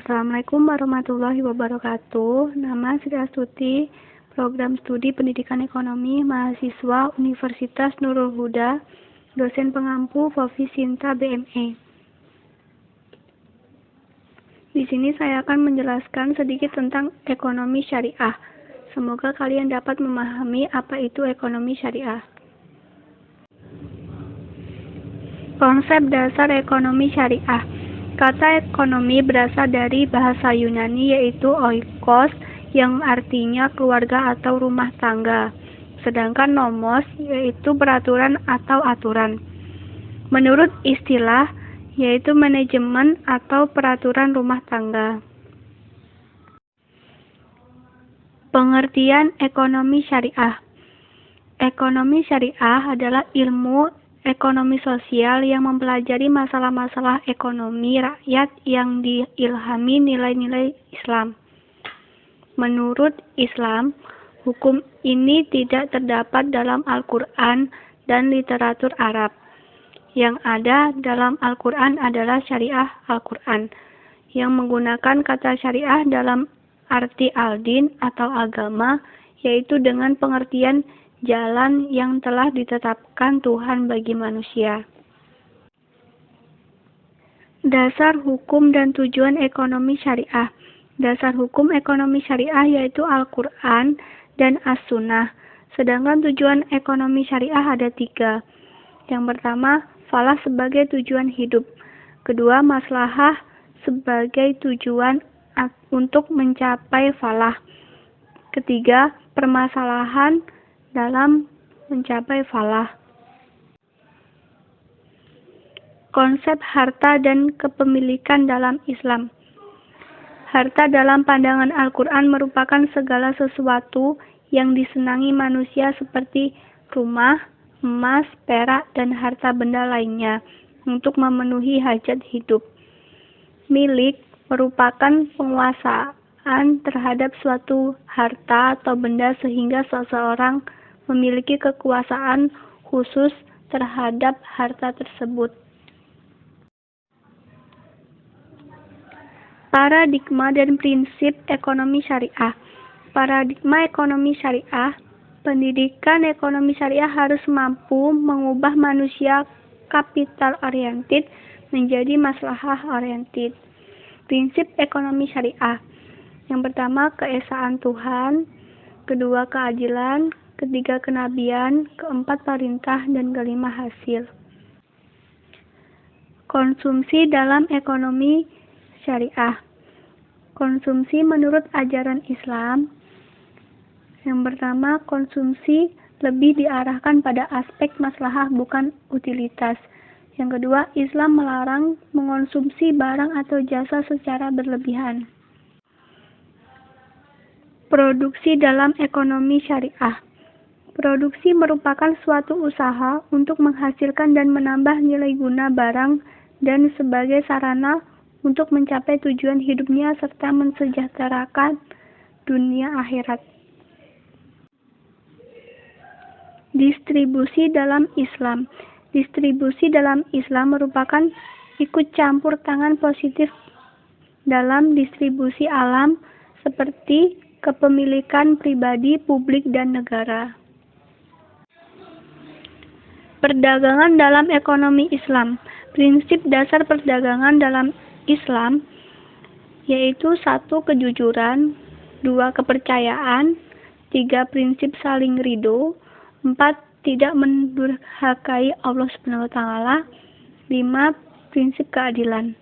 Assalamualaikum warahmatullahi wabarakatuh. Nama Sri Astuti, Program Studi Pendidikan Ekonomi, mahasiswa Universitas Nurul Huda, dosen pengampu Fofi Sinta BME. Di sini saya akan menjelaskan sedikit tentang ekonomi syariah. Semoga kalian dapat memahami apa itu ekonomi syariah. Konsep dasar ekonomi syariah. Kata ekonomi berasal dari bahasa Yunani yaitu oikos yang artinya keluarga atau rumah tangga. Sedangkan nomos yaitu peraturan atau aturan. Menurut istilah yaitu manajemen atau peraturan rumah tangga. Pengertian ekonomi syariah. Ekonomi syariah adalah ilmu ekonomi sosial yang mempelajari masalah-masalah ekonomi rakyat yang diilhami nilai-nilai Islam. Menurut Islam, hukum ini tidak terdapat dalam Al-Quran dan literatur Arab. Yang ada dalam Al-Quran adalah syariah Al-Quran, yang menggunakan kata syariah dalam arti al-din atau agama, yaitu dengan pengertian jalan yang telah ditetapkan Tuhan bagi manusia. Dasar hukum dan tujuan ekonomi syariah. Dasar hukum ekonomi syariah yaitu Al-Quran dan As-Sunnah. Sedangkan tujuan ekonomi syariah ada 3. Yang pertama, falah sebagai tujuan hidup. Kedua, maslahah sebagai tujuan untuk mencapai falah. Ketiga, permasalahan dalam mencapai falah. Konsep harta dan kepemilikan dalam Islam. Harta dalam pandangan Al-Quran merupakan segala sesuatu yang disenangi manusia seperti rumah, emas, perak, dan harta benda lainnya untuk memenuhi hajat hidup. Milik merupakan penguasaan terhadap suatu harta atau benda sehingga seseorang memiliki kekuasaan khusus terhadap harta tersebut. Paradigma dan prinsip ekonomi syariah. Paradigma ekonomi syariah. Pendidikan ekonomi syariah harus mampu mengubah manusia kapital oriented menjadi maslahah oriented. Prinsip ekonomi syariah. Yang pertama, keesaan Tuhan. Kedua, keadilan. Ketiga, kenabian. Keempat, perintah. Dan kelima, hasil. Konsumsi dalam ekonomi syariah. Konsumsi menurut ajaran Islam. Yang pertama, konsumsi lebih diarahkan pada aspek maslahah bukan utilitas. Yang kedua, Islam melarang mengonsumsi barang atau jasa secara berlebihan. Produksi dalam ekonomi syariah. Produksi merupakan suatu usaha untuk menghasilkan dan menambah nilai guna barang dan sebagai sarana untuk mencapai tujuan hidupnya serta mensejahterakan dunia akhirat. Distribusi dalam Islam. Distribusi dalam Islam merupakan ikut campur tangan positif dalam distribusi alam seperti kepemilikan pribadi, publik, dan negara. Perdagangan dalam ekonomi Islam. Prinsip dasar perdagangan dalam Islam yaitu 1. Kejujuran, 2. Kepercayaan, 3. Prinsip saling ridho, 4. Tidak mendurhakai Allah SWT, 5. Prinsip keadilan.